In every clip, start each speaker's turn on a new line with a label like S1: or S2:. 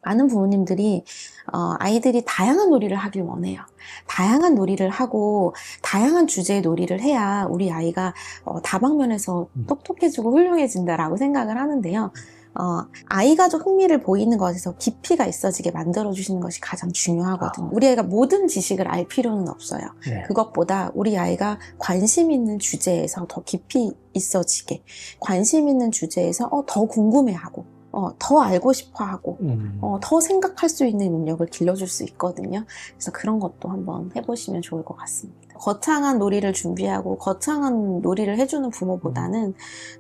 S1: 많은 부모님들이 아이들이 다양한 놀이를 하길 원해요. 다양한 놀이를 하고 다양한 주제의 놀이를 해야 우리 아이가 다방면에서 똑똑해지고 훌륭해진다라고 생각을 하는데요. 아이가 좀 흥미를 보이는 것에서 깊이가 있어지게 만들어주시는 것이 가장 중요하거든요. 우리 아이가 모든 지식을 알 필요는 없어요.
S2: 네.
S1: 그것보다 우리 아이가 관심 있는 주제에서 더 깊이 있어지게, 관심 있는 주제에서 더 궁금해하고, 더 알고 싶어 하고, 더 생각할 수 있는 능력을 길러줄 수 있거든요. 그래서 그런 것도 한번 해보시면 좋을 것 같습니다. 거창한 놀이를 준비하고 거창한 놀이를 해주는 부모보다는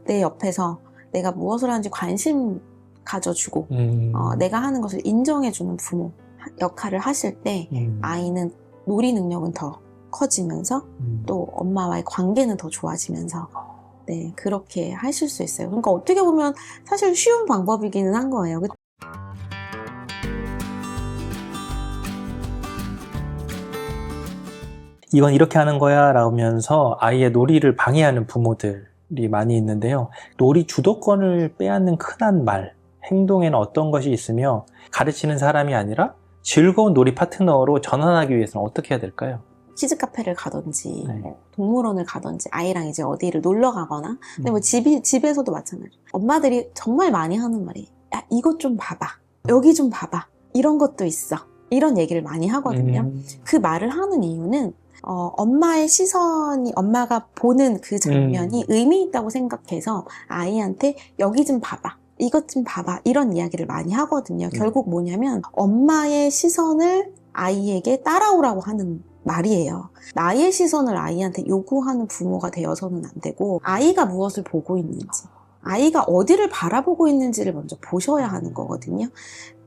S1: 내 옆에서 내가 무엇을 하는지 관심 가져주고 내가 하는 것을 인정해주는 부모 역할을 하실 때 아이는 놀이 능력은 더 커지면서 또 엄마와의 관계는 더 좋아지면서 네, 그렇게 하실 수 있어요. 그러니까 어떻게 보면 사실 쉬운 방법이기는 한 거예요.
S2: 이건 이렇게 하는 거야 라면서 아이의 놀이를 방해하는 부모들이 많이 있는데요. 놀이 주도권을 빼앗는 흔한 말, 행동에는 어떤 것이 있으며 가르치는 사람이 아니라 즐거운 놀이 파트너로 전환하기 위해서는 어떻게 해야 될까요?
S1: 키즈 카페를 가든지
S2: 네.
S1: 동물원을 가든지 아이랑 이제 어디를 놀러 가거나 근데 뭐 집에서도 마찬가지죠. 엄마들이 정말 많이 하는 말이 야 이것 좀 봐봐, 여기 좀 봐봐, 이런 것도 있어, 이런 얘기를 많이 하거든요. 그 말을 하는 이유는 엄마의 시선이, 엄마가 보는 그 장면이 의미 있다고 생각해서 아이한테 여기 좀 봐봐, 이것 좀 봐봐, 이런 이야기를 많이 하거든요. 결국 뭐냐면 엄마의 시선을 아이에게 따라오라고 하는 말이에요. 나의 시선을 아이한테 요구하는 부모가 되어서는 안 되고 아이가 무엇을 보고 있는지, 아이가 어디를 바라보고 있는지를 먼저 보셔야 하는 거거든요.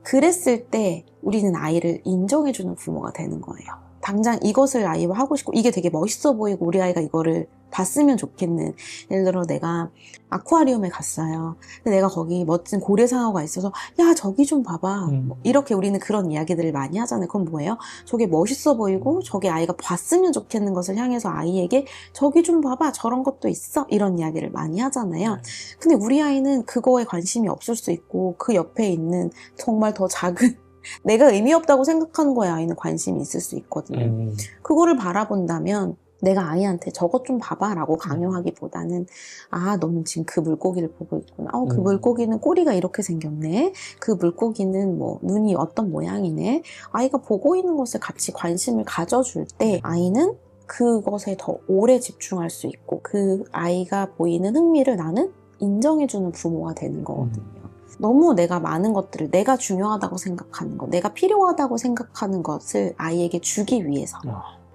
S1: 그랬을 때 우리는 아이를 인정해주는 부모가 되는 거예요. 당장 이것을 아이와 하고 싶고 이게 되게 멋있어 보이고 우리 아이가 이거를 봤으면 좋겠는, 예를 들어 내가 아쿠아리움에 갔어요. 근데 내가 거기 멋진 고래상어가 있어서 야 저기 좀 봐봐, 이렇게 우리는 그런 이야기들을 많이 하잖아요. 그건 뭐예요? 저게 멋있어 보이고 저게 아이가 봤으면 좋겠는 것을 향해서 아이에게 저기 좀 봐봐, 저런 것도 있어, 이런 이야기를 많이 하잖아요. 근데 우리 아이는 그거에 관심이 없을 수 있고 그 옆에 있는 정말 더 작은 내가 의미 없다고 생각하는 거에 아이는 관심이 있을 수 있거든요. 그거를 바라본다면 내가 아이한테 저것 좀 봐봐 라고 강요하기보다는 아 너는 지금 그 물고기를 보고 있구나, 그 물고기는 꼬리가 이렇게 생겼네, 그 물고기는 뭐 눈이 어떤 모양이네, 아이가 보고 있는 것에 같이 관심을 가져줄 때 아이는 그것에 더 오래 집중할 수 있고 그 아이가 보이는 흥미를 나는 인정해주는 부모가 되는 거거든요. 너무 내가 많은 것들을, 내가 중요하다고 생각하는 것, 내가 필요하다고 생각하는 것을 아이에게 주기 위해서,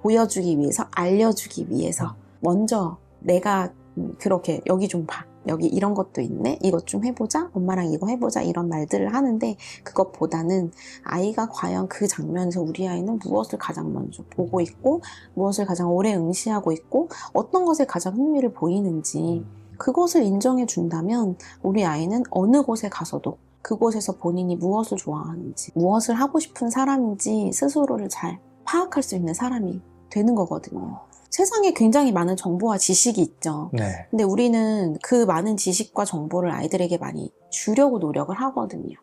S1: 보여주기 위해서, 알려주기 위해서 먼저 내가 그렇게 여기 좀 봐, 여기 이런 것도 있네, 이것 좀 해보자, 엄마랑 이거 해보자, 이런 말들을 하는데 그것보다는 아이가 과연 그 장면에서 우리 아이는 무엇을 가장 먼저 보고 있고 무엇을 가장 오래 응시하고 있고 어떤 것에 가장 흥미를 보이는지 그것을 인정해 준다면 우리 아이는 어느 곳에 가서도 그곳에서 본인이 무엇을 좋아하는지, 무엇을 하고 싶은 사람인지 스스로를 잘 파악할 수 있는 사람이 되는 거거든요. 세상에 굉장히 많은 정보와 지식이 있죠.
S2: 네.
S1: 근데 우리는 그 많은 지식과 정보를 아이들에게 많이 주려고 노력을 하거든요.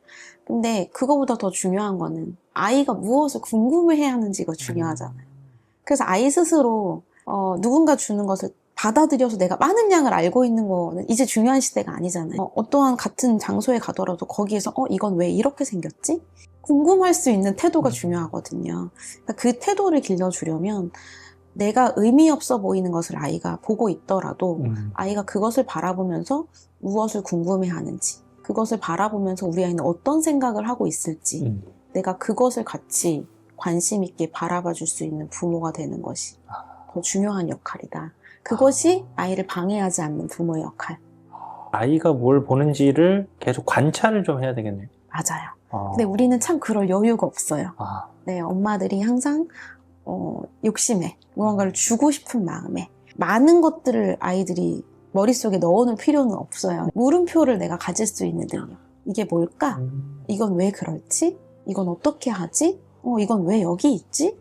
S1: 근데 그거보다 더 중요한 거는 아이가 무엇을 궁금해해야 하는지가 중요하잖아요. 그래서 아이 스스로 누군가 주는 것을 받아들여서 내가 많은 양을 알고 있는 거는 이제 중요한 시대가 아니잖아요. 어떠한 같은 장소에 가더라도 거기에서 이건 왜 이렇게 생겼지? 궁금할 수 있는 태도가 중요하거든요. 그러니까 그 태도를 길러주려면 내가 의미 없어 보이는 것을 아이가 보고 있더라도 아이가 그것을 바라보면서 무엇을 궁금해하는지, 그것을 바라보면서 우리 아이는 어떤 생각을 하고 있을지 내가 그것을 같이 관심 있게 바라봐 줄 수 있는 부모가 되는 것이 더 중요한 역할이다. 그것이 아이를 방해하지 않는 부모의 역할.
S2: 아이가 뭘 보는지를 계속 관찰을 좀 해야 되겠네요.
S1: 맞아요. 근데 우리는 참 그럴 여유가 없어요. 네, 엄마들이 항상 욕심에, 무언가를 주고 싶은 마음에 많은 것들을 아이들이 머릿속에 넣어놓을 필요는 없어요. 물음표를 내가 가질 수 있는 능력. 이게 뭘까? 이건 왜 그럴지? 이건 어떻게 하지? 이건 왜 여기 있지?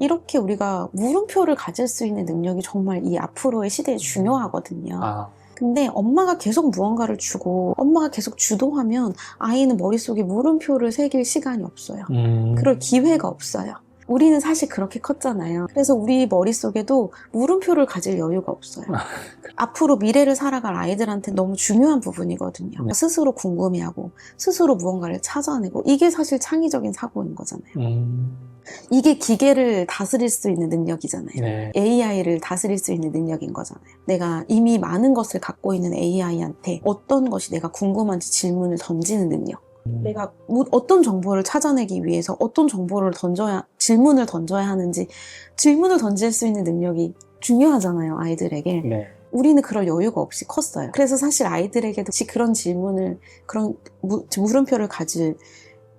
S1: 이렇게 우리가 물음표를 가질 수 있는 능력이 정말 이 앞으로의 시대에 중요하거든요. 근데 엄마가 계속 무언가를 주고 엄마가 계속 주도하면 아이는 머릿속에 물음표를 새길 시간이 없어요. 그럴 기회가 없어요. 우리는 사실 그렇게 컸잖아요. 그래서 우리 머릿속에도 물음표를 가질 여유가 없어요. 앞으로 미래를 살아갈 아이들한테 너무 중요한 부분이거든요.
S2: 네.
S1: 스스로 궁금해하고 스스로 무언가를 찾아내고 이게 사실 창의적인 사고인 거잖아요. 이게 기계를 다스릴 수 있는 능력이잖아요.
S2: 네.
S1: AI를 다스릴 수 있는 능력인 거잖아요. 내가 이미 많은 것을 갖고 있는 AI한테 어떤 것이 내가 궁금한지 질문을 던지는 능력. 내가 어떤 정보를 찾아내기 위해서 어떤 정보를 질문을 던져야 하는지 질문을 던질 수 있는 능력이 중요하잖아요, 아이들에게.
S2: 네.
S1: 우리는 그럴 여유가 없이 컸어요. 그래서 사실 아이들에게도 그런 질문을, 그런 물음표를 가질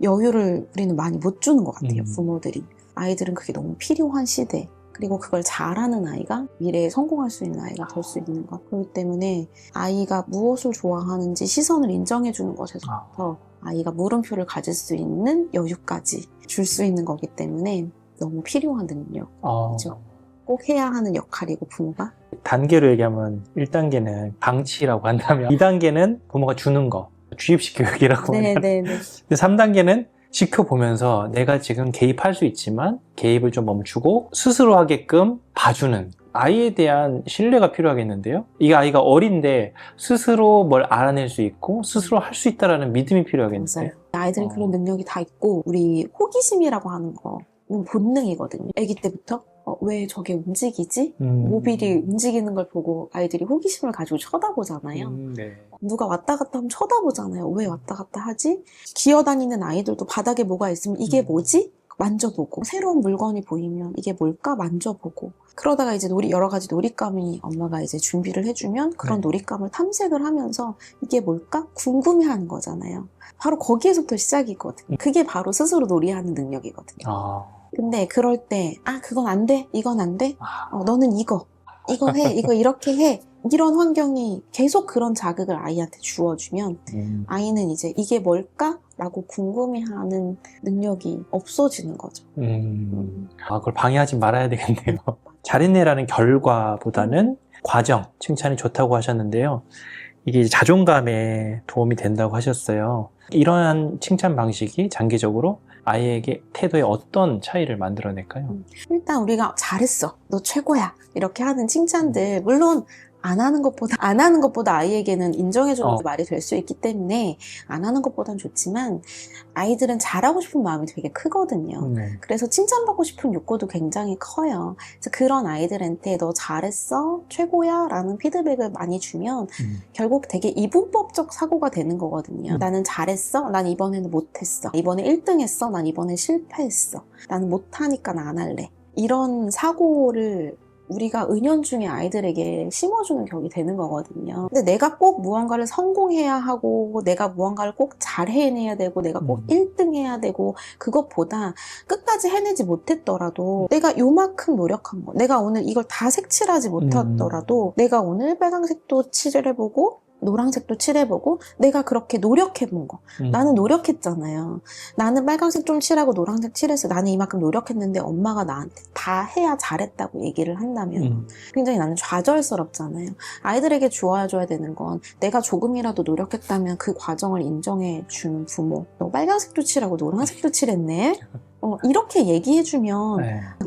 S1: 여유를 우리는 많이 못 주는 것 같아요, 부모들이. 아이들은 그게 너무 필요한 시대. 그리고 그걸 잘하는 아이가 미래에 성공할 수 있는 아이가 될 수 있는 것. 그렇기 때문에 아이가 무엇을 좋아하는지 시선을 인정해주는 것에서부터 아이가 물음표를 가질 수 있는 여유까지 줄 수 있는 거기 때문에 너무 필요한 능력. 그렇죠? 꼭 해야 하는 역할이고 부모가.
S2: 단계로 얘기하면 1단계는 방치라고 한다면 2단계는 부모가 주는 거, 주입식 교육이라고 하면
S1: 네네네.
S2: 3단계는 지켜보면서 내가 지금 개입할 수 있지만 개입을 좀 멈추고 스스로 하게끔 봐주는 아이에 대한 신뢰가 필요하겠는데요. 이 아이가 어린데 스스로 뭘 알아낼 수 있고 스스로 할 수 있다는 믿음이 필요하겠는데요.
S1: 맞아요. 아이들이 그런 능력이 다 있고 우리 호기심이라고 하는 거 본능이거든요. 아기 때부터 왜 저게 움직이지? 모빌이 움직이는 걸 보고 아이들이 호기심을 가지고 쳐다보잖아요.
S2: 네.
S1: 누가 왔다 갔다 하면 쳐다보잖아요. 왜 왔다 갔다 하지? 기어다니는 아이들도 바닥에 뭐가 있으면 이게 뭐지? 만져보고 새로운 물건이 보이면 이게 뭘까? 만져보고 그러다가 이제 여러 가지 놀잇감이 엄마가 이제 준비를 해주면 그런 놀잇감을 탐색을 하면서 이게 뭘까? 궁금해하는 거잖아요. 바로 거기에서부터 시작이거든요. 그게 바로 스스로 놀이하는 능력이거든요. 근데 그럴 때 그건 안 돼, 이건 안 돼, 너는 이거 해, 이거 이렇게 해, 이런 환경이 계속 그런 자극을 아이한테 주어주면 아이는 이제 이게 뭘까? 라고 궁금해하는 능력이 없어지는 거죠.
S2: 그걸 방해하지 말아야 되겠네요. 잘했네라는 결과보다는 과정, 칭찬이 좋다고 하셨는데요. 이게 자존감에 도움이 된다고 하셨어요. 이러한 칭찬 방식이 장기적으로 아이에게 태도에 어떤 차이를 만들어낼까요?
S1: 일단 우리가 잘했어, 너 최고야 이렇게 하는 칭찬들, 물론 안 하는 것보다 아이에게는 인정해주는 말이 될 수 있기 때문에 안 하는 것보단 좋지만 아이들은 잘하고 싶은 마음이 되게 크거든요. 그래서 칭찬받고 싶은 욕구도 굉장히 커요. 그래서 그런 아이들한테 너 잘했어, 최고야 라는 피드백을 많이 주면 결국 되게 이분법적 사고가 되는 거거든요. 나는 잘했어, 난 이번에는 못했어, 이번에 1등 했어, 난 이번에 실패했어, 나는 못하니까 나 안 할래, 이런 사고를 우리가 은연중에 아이들에게 심어주는 격이 되는 거거든요. 근데 내가 꼭 무언가를 성공해야 하고 내가 무언가를 꼭 잘 해내야 되고 내가 꼭 1등 해야 되고 그것보다 끝까지 해내지 못했더라도 내가 요만큼 노력한 거, 내가 오늘 이걸 다 색칠하지 못하더라도 내가 오늘 빨강색도 칠해보고 노란색도 칠해보고 내가 그렇게 노력해본 거. 나는 노력했잖아요. 나는 빨간색 좀 칠하고 노란색 칠해서 나는 이만큼 노력했는데 엄마가 나한테 다 해야 잘했다고 얘기를 한다면 굉장히 나는 좌절스럽잖아요. 아이들에게 주어줘야 되는 건 내가 조금이라도 노력했다면 그 과정을 인정해주는 부모. 너 빨간색도 칠하고 노란색도 칠했네? 이렇게 얘기해주면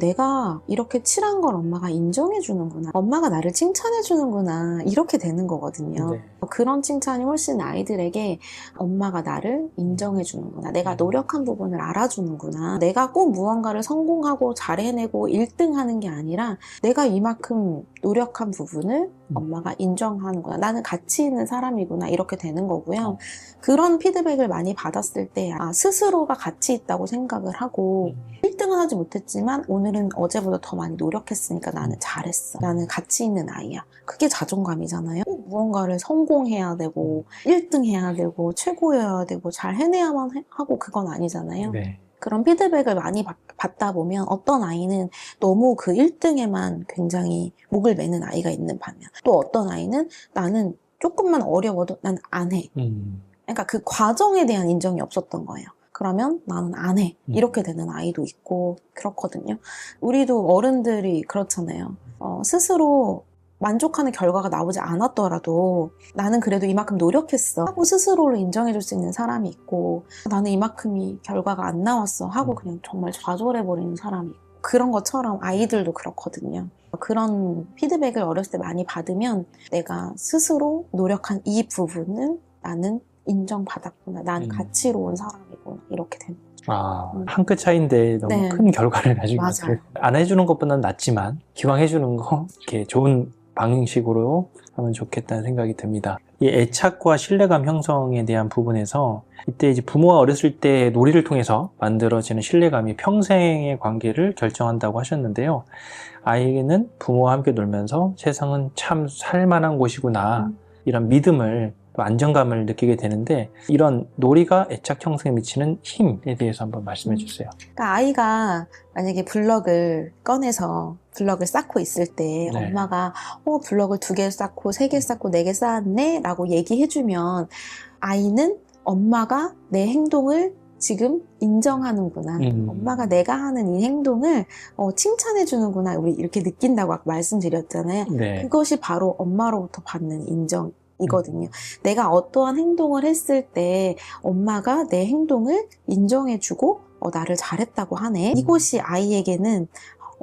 S1: 내가 이렇게 칠한 걸 엄마가 인정해주는구나, 엄마가 나를 칭찬해주는구나, 이렇게 되는 거거든요. 그런 칭찬이 훨씬 아이들에게 엄마가 나를 인정해주는구나, 내가 노력한 부분을 알아주는구나, 내가 꼭 무언가를 성공하고 잘 해내고 1등 하는 게 아니라 내가 이만큼 노력한 부분을 엄마가 인정하는구나, 나는 가치 있는 사람이구나, 이렇게 되는 거고요. 그런 피드백을 많이 받았을 때 스스로가 가치 있다고 생각을 하고 1등은 하지 못했지만 오늘은 어제보다 더 많이 노력했으니까 나는 잘했어, 나는 가치 있는 아이야, 그게 자존감이잖아요. 꼭 무언가를 성공해야 되고 1등 해야 되고 최고여야 되고 잘 해내야만 하고 그건 아니잖아요. 그런 피드백을 많이 받다 보면 어떤 아이는 너무 그 1등에만 굉장히 목을 매는 아이가 있는 반면 또 어떤 아이는 나는 조금만 어려워도 난 안 해. 그러니까 그 과정에 대한 인정이 없었던 거예요. 그러면 나는 안 해, 이렇게 되는 아이도 있고 그렇거든요. 우리도 어른들이 그렇잖아요. 스스로 만족하는 결과가 나오지 않았더라도 나는 그래도 이만큼 노력했어 하고 스스로를 인정해줄 수 있는 사람이 있고, 나는 이만큼이 결과가 안 나왔어 하고 그냥 정말 좌절해버리는 사람이 있고, 그런 것처럼 아이들도 그렇거든요. 그런 피드백을 어렸을 때 많이 받으면 내가 스스로 노력한 이 부분을 나는 인정받았구나, 나는 가치로운 사람이구나, 이렇게 되는 거죠.
S2: 한 끗 차이인데 너무
S1: 네.
S2: 큰 결과를 가지고
S1: 맞아요.
S2: 있어요. 안 해주는 것보다는 낫지만 기왕 해주는 거 이렇게 좋은 방식으로 하면 좋겠다는 생각이 듭니다. 이 애착과 신뢰감 형성에 대한 부분에서 이때 이제 부모가 어렸을 때 놀이를 통해서 만들어지는 신뢰감이 평생의 관계를 결정한다고 하셨는데요. 아이는 부모와 함께 놀면서 세상은 참 살만한 곳이구나, 이런 믿음을, 또 안정감을 느끼게 되는데, 이런 놀이가 애착 형성에 미치는 힘에 대해서 한번 말씀해 주세요.
S1: 그러니까 아이가 만약에 블럭을 꺼내서 블럭을 쌓고 있을 때
S2: 네.
S1: 엄마가 블럭을 2개 쌓고 3개 쌓고 4개 쌓았네 라고 얘기해주면 아이는 엄마가 내 행동을 지금 인정하는구나, 엄마가 내가 하는 이 행동을 칭찬해주는구나, 우리 이렇게 느낀다고 아까 말씀드렸잖아요.
S2: 네.
S1: 그것이 바로 엄마로부터 받는 인정이거든요. 내가 어떠한 행동을 했을 때 엄마가 내 행동을 인정해주고 나를 잘했다고 하네, 이것이 아이에게는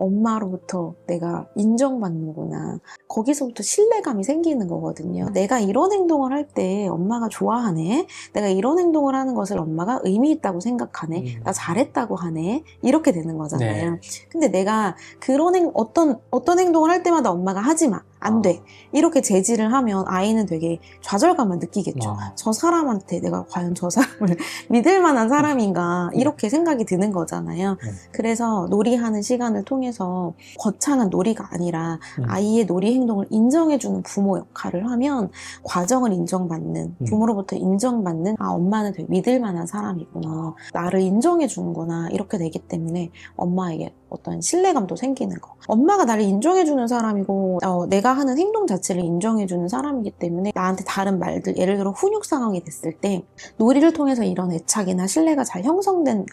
S1: 엄마로부터 내가 인정받는구나, 거기서부터 신뢰감이 생기는 거거든요. 내가 이런 행동을 할 때 엄마가 좋아하네, 내가 이런 행동을 하는 것을 엄마가 의미 있다고 생각하네, 나 잘했다고 하네, 이렇게 되는 거잖아요.
S2: 네.
S1: 근데 내가 그런 어떤 행동을 할 때마다 엄마가 하지마, 안 돼, 이렇게 제지를 하면 아이는 되게 좌절감을 느끼겠죠. 저 사람한테 내가 과연 저 사람을 믿을 만한 사람인가, 이렇게 생각이 드는 거잖아요. 그래서 놀이하는 시간을 통해서 거창한 놀이가 아니라 아이의 놀이 행동을 인정해주는 부모 역할을 하면 과정을 인정받는, 부모로부터 인정받는, 엄마는 되게 믿을 만한 사람이구나, 나를 인정해주는구나, 이렇게 되기 때문에 엄마에게 어떤 신뢰감도 생기는 거. 엄마가 나를 인정해주는 사람이고 내가 하는 행동 자체를 인정해주는 사람이기 때문에 나한테 다른 말들, 예를 들어 훈육 상황이 됐을 때 놀이를 통해서 이런 애착이나 신뢰가 잘 형성된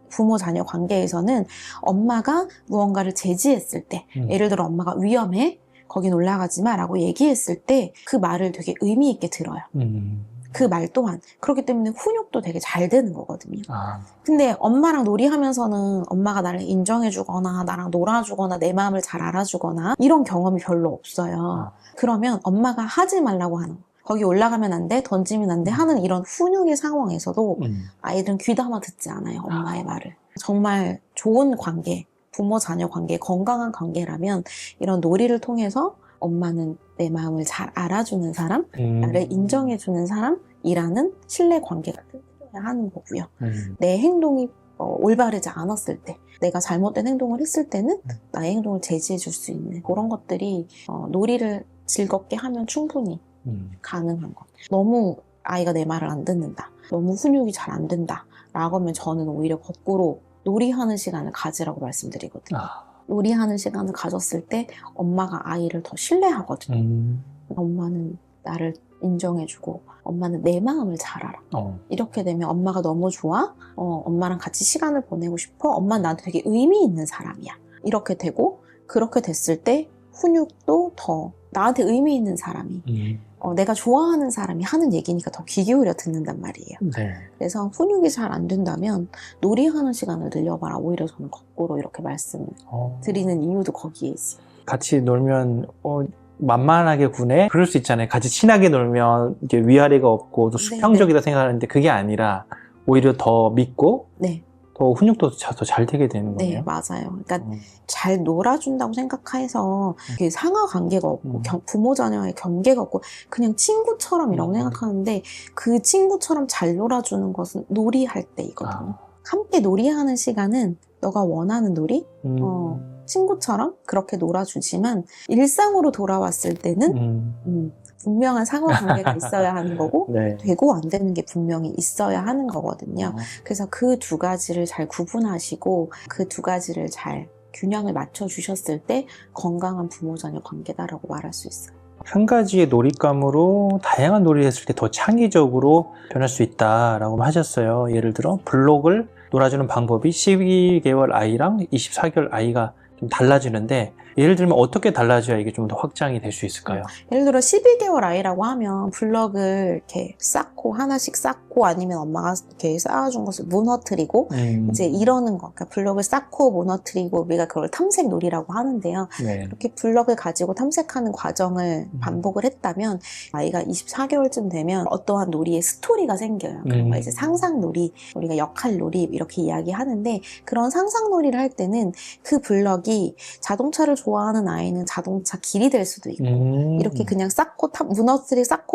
S1: 부모-자녀 관계에서는 엄마가 무언가를 제지했을 때, 예를 들어 엄마가 위험해, 거긴 올라가지 마 라고 얘기했을 때 그 말을 되게 의미 있게 들어요. 그 말 또한. 그렇기 때문에 훈육도 되게 잘 되는 거거든요. 근데 엄마랑 놀이하면서는 엄마가 나를 인정해주거나 나랑 놀아주거나 내 마음을 잘 알아주거나 이런 경험이 별로 없어요. 그러면 엄마가 하지 말라고 하는 거, 거기 올라가면 안 돼, 던지면 안 돼 하는 이런 훈육의 상황에서도 아이들은 귀담아 듣지 않아요, 엄마의 말을. 정말 좋은 관계, 부모-자녀 관계, 건강한 관계라면 이런 놀이를 통해서 엄마는 내 마음을 잘 알아주는 사람, 나를 인정해주는 사람이라는 신뢰 관계가 튼튼해야 하는 거고요. 내 행동이 올바르지 않았을 때, 내가 잘못된 행동을 했을 때는 나의 행동을 제지해줄 수 있는 그런 것들이 놀이를 즐겁게 하면 충분히 가능한 것. 너무 아이가 내 말을 안 듣는다, 너무 훈육이 잘 안 된다 라고 하면 저는 오히려 거꾸로 놀이하는 시간을 가지라고 말씀드리거든요. 놀이하는 시간을 가졌을 때 엄마가 아이를 더 신뢰하거든요. 엄마는 나를 인정해주고 엄마는 내 마음을 잘 알아. 이렇게 되면 엄마가 너무 좋아, 엄마랑 같이 시간을 보내고 싶어, 엄마는 나한테 되게 의미 있는 사람이야, 이렇게 되고, 그렇게 됐을 때 훈육도 더 나한테 의미 있는 사람이, 내가 좋아하는 사람이 하는 얘기니까 더 귀 기울여 듣는단 말이에요.
S2: 네.
S1: 그래서 훈육이 잘 안 된다면 놀이하는 시간을 늘려봐라, 오히려 저는 거꾸로 이렇게 말씀을 드리는 이유도 거기에 있어요.
S2: 같이 놀면 만만하게 구네? 그럴 수 있잖아요. 같이 친하게 놀면 이게 위아래가 없고 또 수평적이다 생각하는데 그게 아니라 오히려 더 믿고 더 훈육도 더 잘 되게 되는 거예요.
S1: 네, 맞아요. 그러니까 잘 놀아준다고 생각해서 상하 관계가 없고 부모 자녀의 경계가 없고 그냥 친구처럼 이라고 생각하는데, 그 친구처럼 잘 놀아주는 것은 놀이할 때이거든요. 함께 놀이하는 시간은 너가 원하는 놀이, 친구처럼 그렇게 놀아주지만 일상으로 돌아왔을 때는 분명한 상호관계가 있어야 하는 거고 되고 안 되는 게 분명히 있어야 하는 거거든요. 그래서 그 두 가지를 잘 구분하시고 그 두 가지를 잘 균형을 맞춰주셨을 때 건강한 부모-자녀 관계다라고 말할 수 있어요.
S2: 한 가지의 놀잇감으로 다양한 놀이를 했을 때 더 창의적으로 변할 수 있다라고 하셨어요. 예를 들어 블록을 놀아주는 방법이 12개월 아이랑 24개월 아이가 좀 달라지는데 예를 들면 어떻게 달라져야 이게 좀 더 확장이 될 수 있을까요?
S1: 예를 들어 12개월 아이라고 하면 블럭을 이렇게 쌓고 하나씩 쌓고 아니면 엄마가 이렇게 쌓아준 것을 무너뜨리고 이제 이러는 거. 그러니까 블럭을 쌓고 무너뜨리고 우리가 그걸 탐색놀이라고 하는데요.
S2: 네.
S1: 이렇게 블럭을 가지고 탐색하는 과정을 반복을 했다면 아이가 24개월쯤 되면 어떠한 놀이의 스토리가 생겨요. 그런 거 이제 상상놀이, 우리가 역할놀이 이렇게 이야기하는데 그런 상상놀이를 할 때는 그 블럭이 자동차를 좋아하는 아이는 자동차 길이 될 수도 있고 이렇게 그냥 쌓고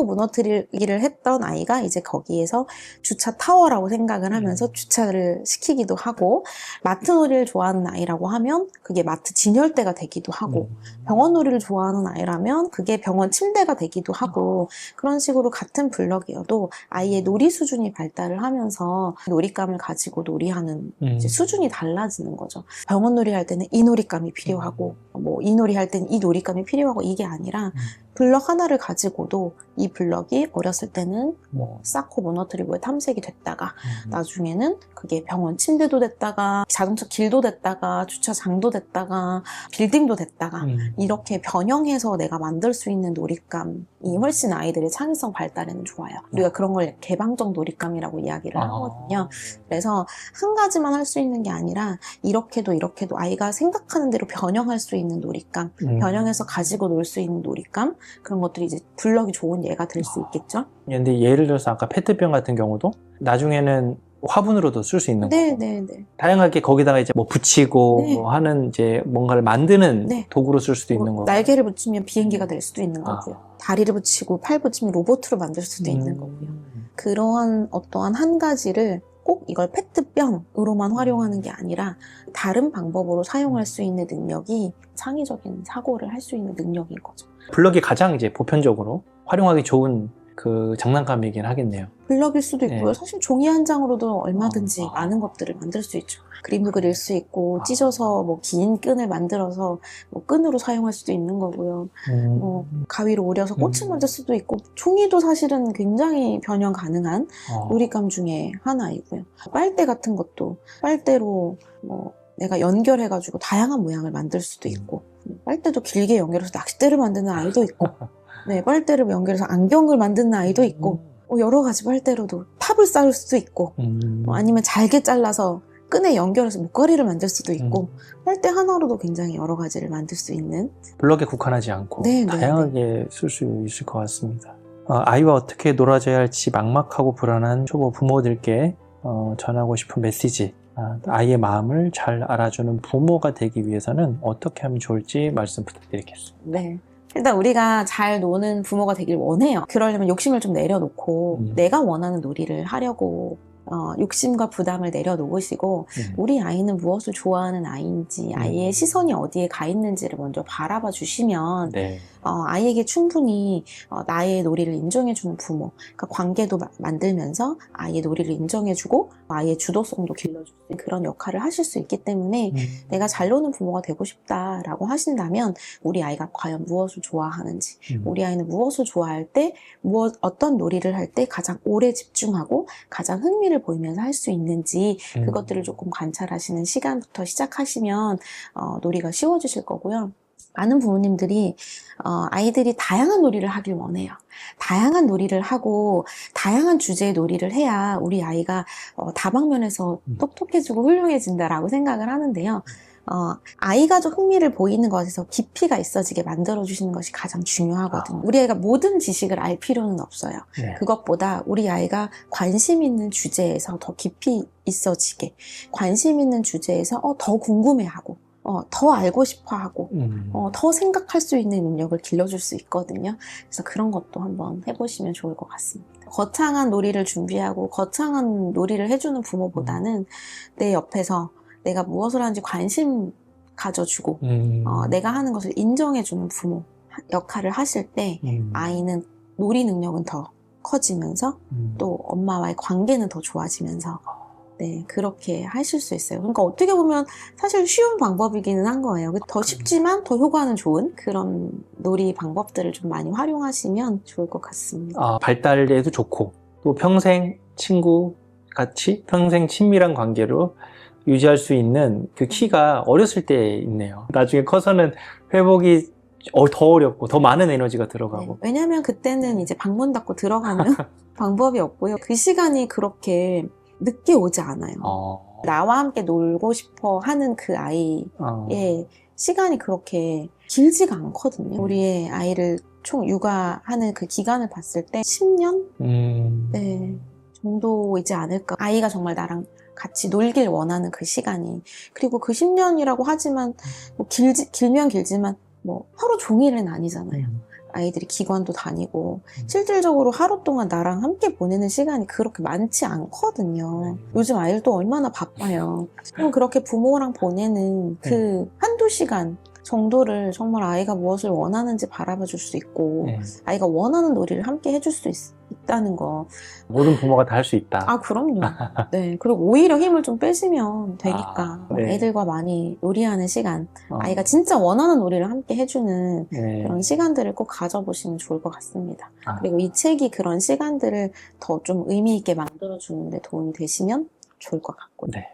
S1: 무너뜨리기를 했던 아이가 이제 거기에서 주차 타워라고 생각을 하면서 주차를 시키기도 하고 마트 놀이를 좋아하는 아이라고 하면 그게 마트 진열대가 되기도 하고 병원 놀이를 좋아하는 아이라면 그게 병원 침대가 되기도 하고 그런 식으로 같은 블럭이어도 아이의 놀이 수준이 발달을 하면서 놀잇감을 가지고 놀이하는 이제 수준이 달라지는 거죠. 병원 놀이 할 때는 이 놀잇감이 필요하고 뭐 이 놀이 할 때는 이 놀잇감이 필요하고 이게 아니라 블럭 하나를 가지고도 이 블럭이 어렸을 때는 뭐 쌓고 무너뜨리고의 탐색이 됐다가 나중에는 그게 병원 침대도 됐다가 자동차 길도 됐다가 주차장도 됐다가 빌딩도 됐다가 이렇게 변형해서 내가 만들 수 있는 놀잇감이 훨씬 아이들의 창의성 발달에는 좋아요. 우리가 그런 걸 개방적 놀잇감이라고 이야기를 하거든요. 그래서 한 가지만 할 수 있는 게 아니라 이렇게도 아이가 생각하는 대로 변형할 수 있는 놀잇감, 변형해서 가지고 놀 수 있는 놀잇감 그런 것들이 이제 블럭이 좋은 예가 될 수 있겠죠.
S2: 근데 예를 들어서 아까 페트병 같은 경우도 나중에는 화분으로도 쓸 수 있는 거고 다양하게 거기다가 이제 뭐 붙이고 뭐 하는 이제 뭔가를 만드는 도구로 쓸 수도 있는 거고
S1: 날개를 붙이면 비행기가 될 수도 있는 거고요. 다리를 붙이고 팔 붙이면 로봇으로 만들 수도 있는 거고요. 그러한 어떠한 한 가지를 꼭 이걸 페트병으로만 활용하는 게 아니라 다른 방법으로 사용할 수 있는 능력이 창의적인 사고를 할 수 있는 능력인 거죠.
S2: 블럭이 가장 이제 보편적으로 활용하기 좋은 그 장난감이긴 하겠네요.
S1: 블럭일 수도 있고요. 사실 종이 한 장으로도 얼마든지 많은 것들을 만들 수 있죠. 그림을 그릴 수 있고 찢어서 뭐 긴 끈을 만들어서 뭐 끈으로 사용할 수도 있는 거고요. 뭐 가위로 오려서 꽃을 만들 수도 있고 종이도 사실은 굉장히 변형 가능한 놀잇감 중에 하나이고요. 빨대 같은 것도 빨대로 뭐 내가 연결해가지고 다양한 모양을 만들 수도 있고 빨대도 길게 연결해서 낚싯대를 만드는 아이도 있고 빨대를 연결해서 안경을 만드는 아이도 있고 여러 가지 빨대로도 탑을 쌓을 수도 있고 아니면 잘게 잘라서 끈에 연결해서 목걸이를 만들 수도 있고 빨대 하나로도 굉장히 여러 가지를 만들 수 있는
S2: 블럭에 국한하지 않고 다양하게 쓸 수 있을 것 같습니다. 아이와 어떻게 놀아줘야 할지 막막하고 불안한 초보 부모들께 전하고 싶은 메시지 아이의 마음을 잘 알아주는 부모가 되기 위해서는 어떻게 하면 좋을지 말씀 부탁드리겠습니다.
S1: 일단 우리가 잘 노는 부모가 되길 원해요. 그러려면 욕심을 좀 내려놓고 내가 원하는 놀이를 하려고 욕심과 부담을 내려놓으시고 우리 아이는 무엇을 좋아하는 아이인지 아이의 시선이 어디에 가 있는지를 먼저 바라봐 주시면 아이에게 충분히 나의 놀이를 인정해주는 부모 그러니까 관계도 만들면서 아이의 놀이를 인정해주고 아이의 주도성도 길러줄 수 있는 그런 역할을 하실 수 있기 때문에 내가 잘 노는 부모가 되고 싶다라고 하신다면 우리 아이가 과연 무엇을 좋아하는지 우리 아이는 무엇을 좋아할 때 어떤 놀이를 할 때 가장 오래 집중하고 가장 흥미를 보이면서 할 수 있는지 그것들을 조금 관찰하시는 시간부터 시작하시면 놀이가 쉬워지실 거고요. 많은 부모님들이 아이들이 다양한 놀이를 하길 원해요. 다양한 놀이를 하고 다양한 주제의 놀이를 해야 우리 아이가 다방면에서 똑똑해지고 훌륭해진다라고 생각을 하는데요. 아이가 좀 흥미를 보이는 것에서 깊이가 있어지게 만들어주시는 것이 가장 중요하거든요. 우리 아이가 모든 지식을 알 필요는 없어요. 그것보다 우리 아이가 관심 있는 주제에서 더 깊이 있어지게 관심 있는 주제에서 더 궁금해하고 더 알고 싶어 하고, 더 생각할 수 있는 능력을 길러줄 수 있거든요. 그래서 그런 것도 한번 해보시면 좋을 것 같습니다. 거창한 놀이를 준비하고, 거창한 놀이를 해주는 부모보다는 내 옆에서 내가 무엇을 하는지 관심 가져주고, 내가 하는 것을 인정해주는 부모 역할을 하실 때, 아이는 놀이 능력은 더 커지면서, 또 엄마와의 관계는 더 좋아지면서, 그렇게 하실 수 있어요. 그러니까 어떻게 보면 사실 쉬운 방법이기는 한 거예요. 더 쉽지만 더 효과는 좋은 그런 놀이 방법들을 좀 많이 활용하시면 좋을 것 같습니다.
S2: 발달에도 좋고 또 평생 친구 같이 평생 친밀한 관계로 유지할 수 있는 그 키가 어렸을 때 있네요. 나중에 커서는 회복이 더 어렵고 더 많은 에너지가
S1: 네.
S2: 들어가고.
S1: 왜냐면 그때는 이제 방문 닫고 들어가는 방법이 없고요. 그 시간이 그렇게 늦게 오지 않아요. 나와 함께 놀고 싶어 하는 그 아이의 시간이 그렇게 길지가 않거든요. 우리의 아이를 총 육아하는 그 기간을 봤을 때 10년? 네, 정도이지 않을까. 아이가 정말 나랑 같이 놀길 원하는 그 시간이. 그리고 그 10년이라고 하지만 뭐 길면 길지만 뭐 하루 종일은 아니잖아요. 아이들이 기관도 다니고 실질적으로 하루 동안 나랑 함께 보내는 시간이 그렇게 많지 않거든요. 요즘 아이들도 얼마나 바빠요. 그럼 그렇게 부모랑 보내는 그 한두 시간 정도를 정말 아이가 무엇을 원하는지 바라봐 줄 수 있고 아이가 원하는 놀이를 함께 해줄 수 있다는 거.
S2: 모든 부모가 다 할 수 있다.
S1: 아, 그럼요. 네. 그리고 오히려 힘을 좀 빼시면 되니까.
S2: 네.
S1: 애들과 많이 놀이하는 시간, 아이가 진짜 원하는 놀이를 함께 해주는 그런 시간들을 꼭 가져보시면 좋을 것 같습니다. 그리고 이 책이 그런 시간들을 더 좀 의미 있게 만들어주는 데 도움이 되시면 좋을 것 같고요.
S2: 네.